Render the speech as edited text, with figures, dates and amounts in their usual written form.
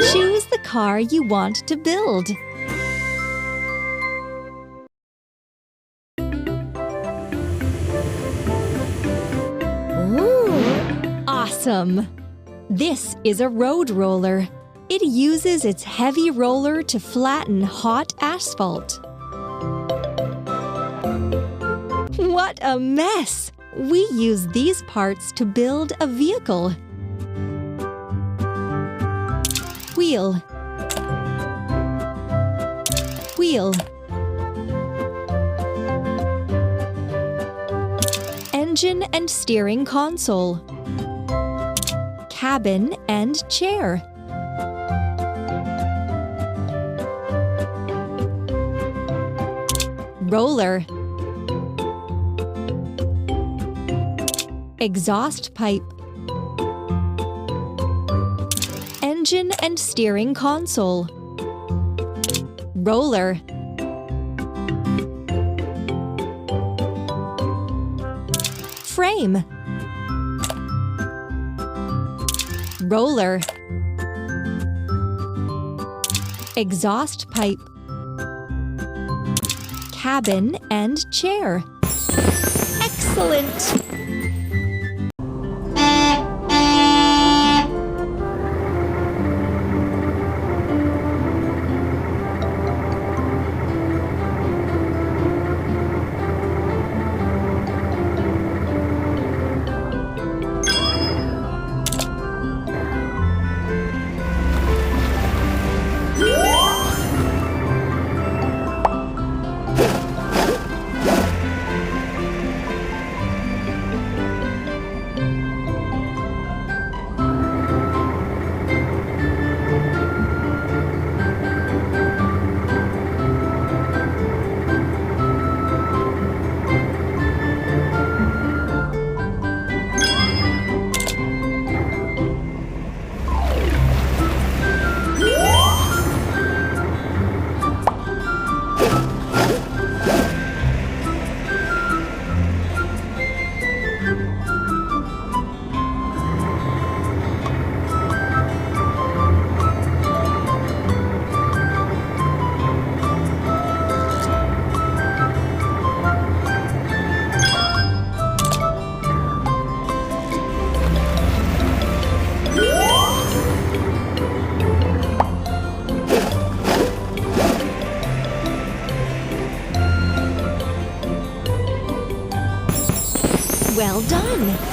Choose the car you want to build. Ooh, awesome! This is a road roller. It uses its heavy roller to flatten hot asphalt. What a mess! We use these parts to build a vehicle. Wheel, wheel, engine and steering console, cabin and chair, roller, exhaust pipe, engine and steering console, roller, frame, roller, exhaust pipe, cabin and chair. Excellent! Well done!